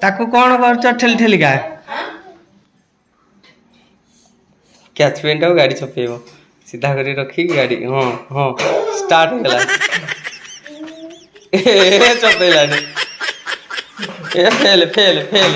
ताकू कौन कर ठेली ठेली का कैच पेंट और गाड़ी छपेब सीधा कर रखी गाड़ी हाँ हाँ स्टार्ट हो गला चपेलानी ए फेल फेल फेल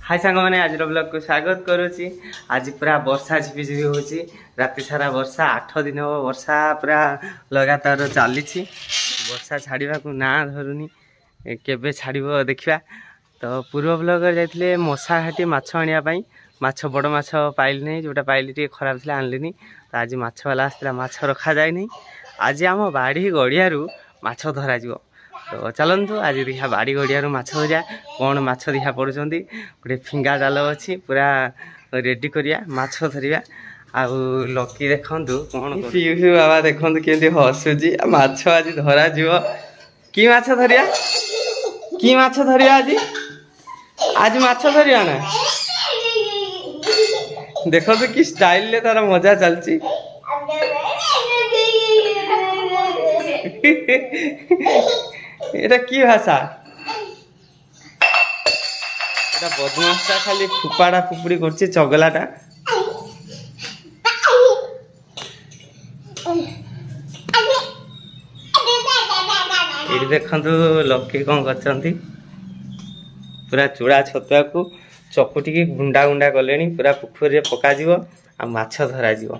हाय सांग मैंने आज ब्लॉग को स्वागत करुच्ची। आज पूरा वर्षा झिपिझिपि होची राति सारा वर्षा 8 दिन हो वर्षा पूरा लगातार चली वर्षा छाड़ा को ना धरुनी केबे छाड़ब देखा। तो पूर्व ब्लॉग जाइए मशा घाटी माछ आने माछ बड़ माछ पाइल नहीं जोटा पाइली टे खराब थी आनलिनी। तो आज माछ वाला आसला माछ रखा जाए नहीं आज आम बाड़ी गड़ियारू माछ धरा जीवो। तो चलतु आज देखा बाड़ी गड़ियारू माछ धरिया कौन माछ देखा पड़ुंट गोटे फिंगा जाल अच्छी पूरा रेडी करिया माछ धरिया। आउ लकी देखु कौन पीयू बाबा देखु केमती हसुची माछ आज धरा जीव कि माछ धरिया कि माछ धरिया आज माछ धरिया ना देख तो कि स्टाइल ले तार मजा चलची एटा की भाषा एटा बदमाशटा खाली फुपाड़ा फुपुड़ी करछि चगलाटा। ये देखंतु लकी कौन करछंती पूरा चूड़ा छतुआ को चकुटी की गुंडा गुंडा कले पूरा पोखरी पका आ माछ धरा जीव।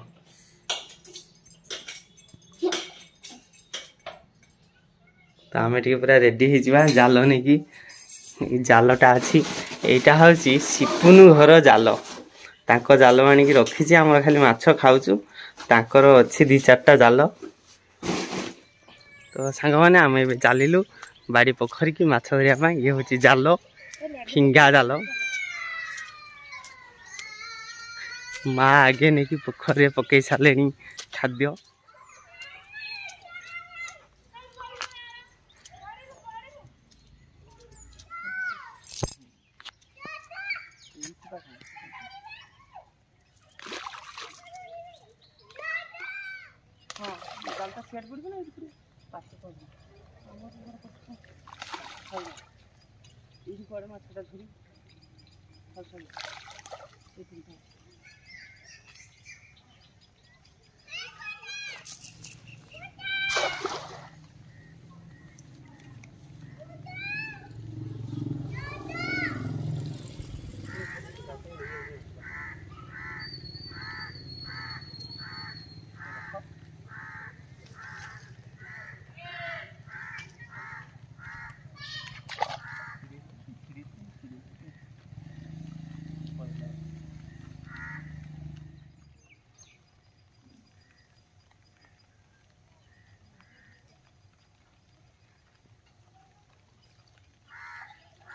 तो आम टे पूरा रेडी हो जाल नहीं कि जालटा अच्छी यहाँ हूँ सिपुनु घर जाल तांको जाल आनिकी रखी आम खाली माछ खाऊचु तांकर अच्छी 2-4टा जाल। तो सांग मैंने आम ए चलू बाड़ी पोखरी की माछ धरिया ये हूँ जाल फिंगा जाल माँ आगे नहीं कि पोखरी पकई सारे खाद्य।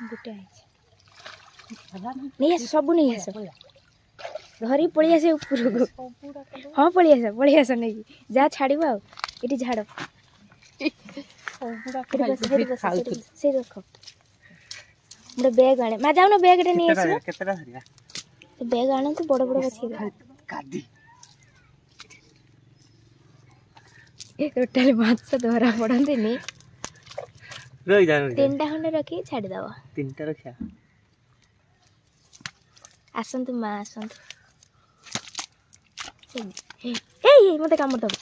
गोटे नहीं आस सब नहीं आस धरी पलि आस ऊपर को हाँ पलि आस नहीं जा छाड़ ये झाड़ से रख गोटे बैग आने माँ जाऊन बैग टे नहीं बैग आने तो बड़ बड़ टोटाल माछ धरा पड़ते नहीं 3टा खंडे रखी छाड़ीदब 3टा रखा आसतु माँ आसतु मत कामड़ दब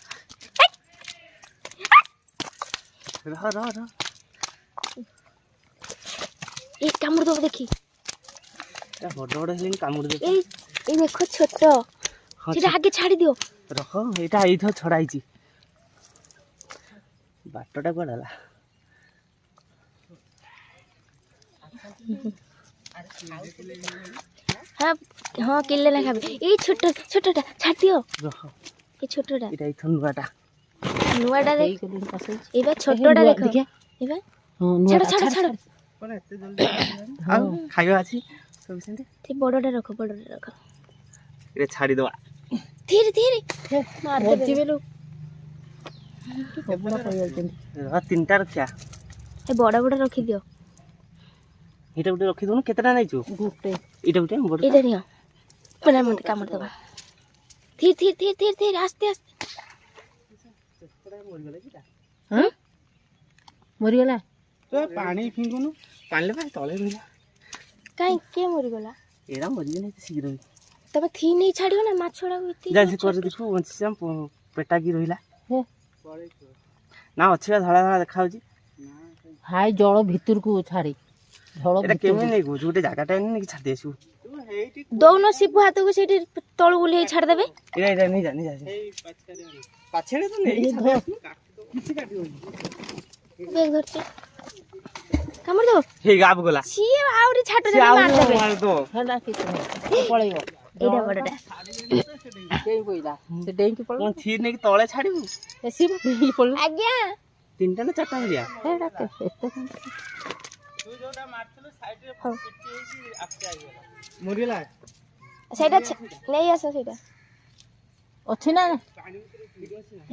कामड़ दब देखी बड़ कामड़ देख छोट आगे छाड़ी दियो रख यहाँ ये छड़ाई बाटटा कौन हाँ हाँ किले ना खाबे ये छोटा छोटाटा छाड़ दियो ये छोटाटा इटा इथन नुआटा देख एबा छोटाटा देख एबा छाड़ छाड़ छाड़ कोन एते जल्दी आ खाइबा अछि सब सेंते ते बड़टा रख ये छाड़ी दवा धीरे धीरे मार दे बेलु तीनटा रखिया ए बड़ा बड़ा रखी दियो एटा गुटे रखी दोनु केतटा नै छु गुटे एटा गुटे बड़ एटा नियो मने मने काम कर दबा धीरे धीरे धीरे धीरे धीरे आस्ते आस्ते हां मरि गेला तो पानी फिंगुनु पानी ले भाई तले रहिला काई के मरि गेला एरा मरि गेले शीघ्र तबे थी नहीं छाडियो ना माछड़ा इति जा से कर देखो वंशी जाम पेटा की रहिला ना अछि धड़ा धड़ा देखाउ छी हाय जळ भितर को छाड़ी जळ एटा केमे नै गो जोटे जागाटा नै छाड़ देसु दोनो सिपु हाथ को सेठी तळ गुली छाड़ देबे एरा एरा नै जा पाछे तो नै किछि काटियो देख धर से कामर दो हे गाब गोला सी आउरी छाटो दे मार देबे मार दो हला किछ नै पळैबो एडा बडडा केई कोइला से डेंग के पळो कोन थी नै तळे छाडिबु एसी पळो आज्ञा तीनटा ना चारटा हलिया एडा के एते तू जोटा मारथलो साइड रे पिटी हेची आपके आइ गेला मरिला सेटा नहीं आसो सेटा अछि ना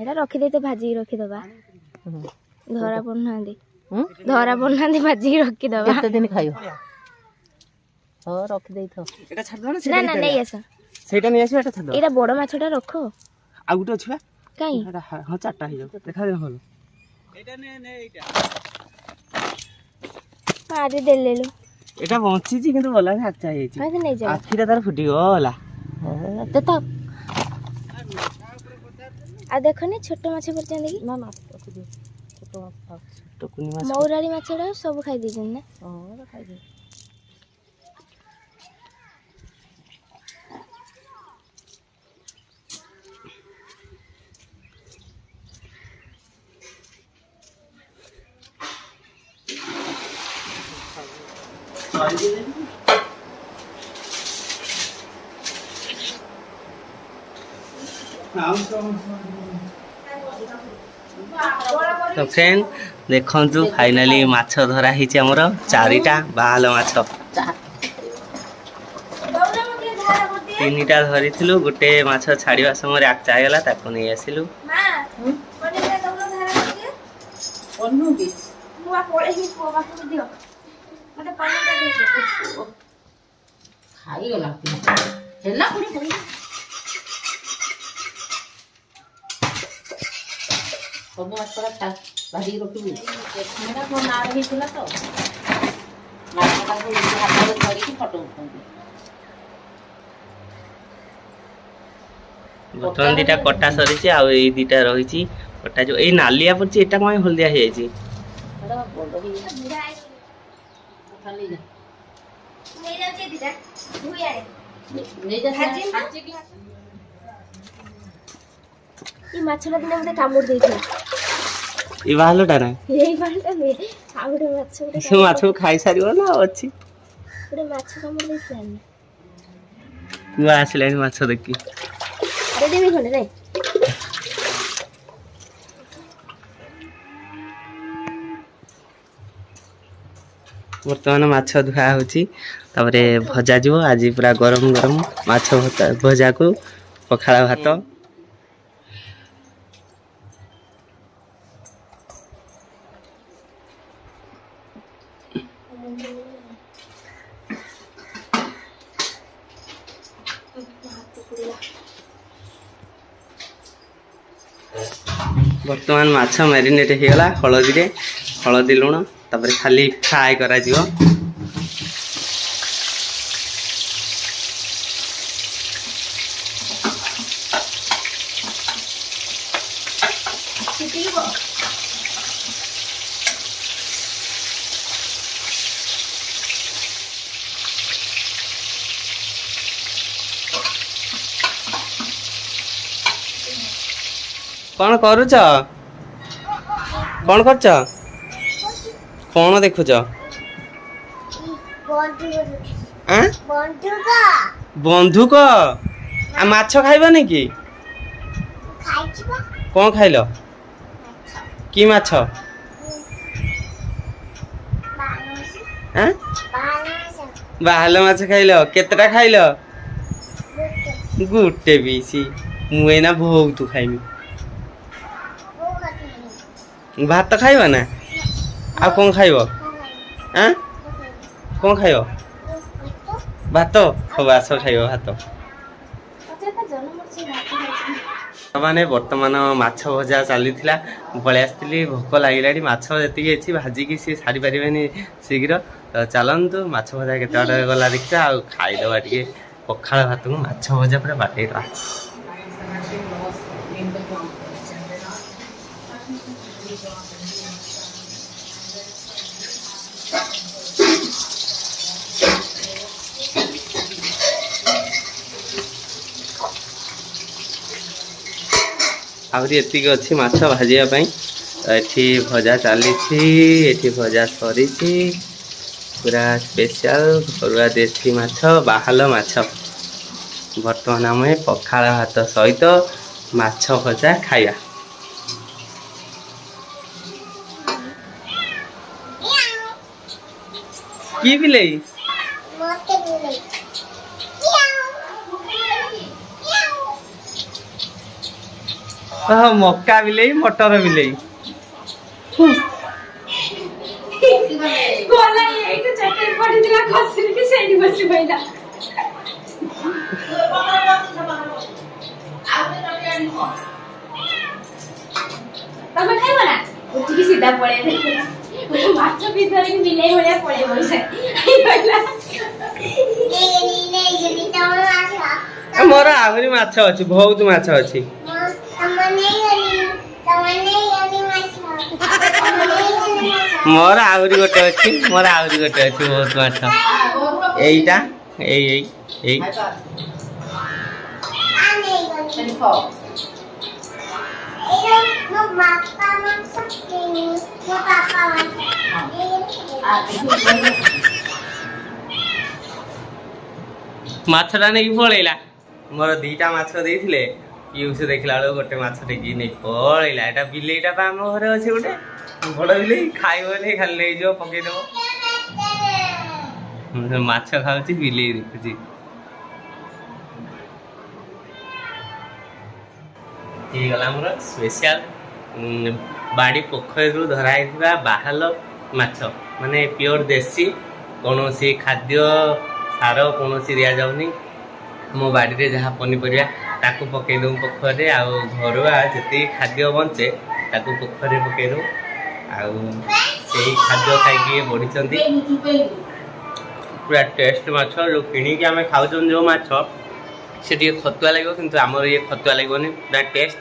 एटा रखी देते भाजी रखी दबा धरा पड़ना दे भाजी रखी दबा केते दिन खाइयो हो रख देई थो एटा छाड़ दो ना ना ना नहीं आसो सेटा नै आसी एटा छाड़ दो एटा बड़ माछटा रखो आ गुटे छुआ काई एटा हां चारटा हे जाऊ देखा दे हलो एटा नै एटा मारी दे ले लो एटा बंची छी किंतु बोला ना अच्छा हे छी कैसे नहीं जा आखिरा तार फुटी गला ते तो आ देखो ने छोटो माछ पड़छन देखि ना ना छोटो माछ तो कुनी माछ मौराड़ी माछड़ा सब खाई दीजन ना हां खाइ दे तो फ्रेंड देखंतु फाइनली माछ धरा हिची हमर चारिटा बाहाल माछ तीनटा धरिथिलु गुटे माछ छाड़िबा समय आक्चा गेला ताको नै आसिलु मां कोने के दौलो धारा के ओनु की मुआ पळे ही को बात दियो मते पानी दे दे खाई गला हेला पुरी पुरी सब माछरा खा भाजी रखिबी मेरा को ना रही थला तो माछरा को हाथ में धरि की फोटो उठाउबी बर्तमान दीटा कटा सरीची आ ए दीटा रहिची कटा जो ए नालिया पड़ची एटा कय हल्दिया हे जाईची एडा बोलो ही खाली जा नहीं जाचे दीदा भुया रे नहीं जा भाजी की ई माछला दिने मते कामुड़ देइथि ई बाहलोटा ना एई बालटा में आउडे माछ से माछ खाई सारियो ना अछि उडे माछ कामुड़ देइथि नु आसले माछ देखि रेडी भी खोले रे बर्तमान माछ धुआ होची तापरे भजा जीवो आज पूरा गरम गरम माछ भजा को पखाला भात बर्तमान माछ मैरिनेट हो गला हलदी लुण तापर खाली फ्राए करा जिवो कौन करुच कौन करच कौन देखुच बंधुक आ माछ खाइबनी कि कौन खाइल कि माछ बाहाल माछ खाइल केतेटा खाइल गुटे पीस मुना बहुत खाइमी भात खाइब ना आ कौन खाइब कौन खाइब भात हब आस खाइब भात मैंने बर्तमान माछ भजा चली पलि आसती भोक लगे माछ जी अच्छी भाजिकी सी सारी पारे शीघ्र तो चलतु माछ भजा के गला देखा आ खाईदे टे पखाड़ भात को माछ भजा पूरा बाटेदवा आहरी एतिक अच्छी माछ भाजिया एठी भजा चली भजा सरी पूरा स्पेशल घरुआ देसी माछ बाहाल माछ बर्तमान आम पखाड़ भात सहित माछ भजा खाइबा की बिलाई मक्का बिलाई मटर बिलाई सीधा पड़े माछ पीस धरिक मिलाई भलिया पड़े मोर आहरी माछ अच्छी बहुत माछ अच्छी मोर आहरी गोटे अच्छी बहुत माछ एईटा माछटा नहीं पलैला मोर दीटा माछ देइथिले पीयूष देखला बेलू गोटे माछ टेकी नहीं पलैला एटा बिलेईटा बा हम घरे अछि गोटे बड़ बिलेई खाइबो नहीं खाली ले जो पके देबो माछ खाउची बिलेई देखुची ये गला मोर स्पेशल बाड़ी पोखरी धराई बाहाल माछ माने प्योर देसी कौन खाद्य सार कौन दि जाऊनी मो बाड़ी जहाँ पनीपरिया ताकू पकई दू पोखरी आ घरुआ जी खाद्य बचे ताकू पोखरी पकई दू से खाद्य खाई बढ़ी पूरा टेस्ट माछ जो किणिकी आम खाऊ जो माछ से खतुआ लगे किंतु आमर ये खतुआ लगनी पूरा टेस्ट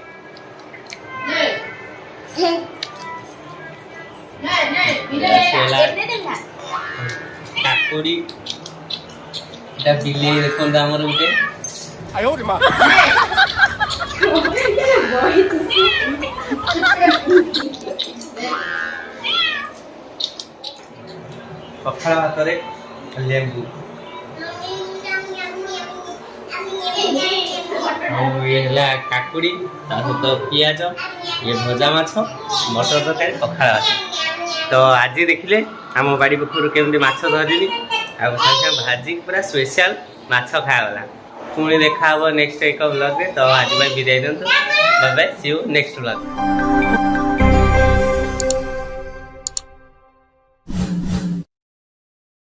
काकुड़ी बिले देखो आमर गोटे पखाड़ भात लेंबू ये काकुड़ी सहित पियाज ये भजा माछ मटर तरकारी पखाड़ भात तो आज देखिले आम बाड़ी पोखर केमती माछ धरली भाजी पूरा स्पेशल माछ खागला पुणी देखा नेक्स्ट एक ब्लॉग तो आज विदाई दिंतु bye bye see you next blog.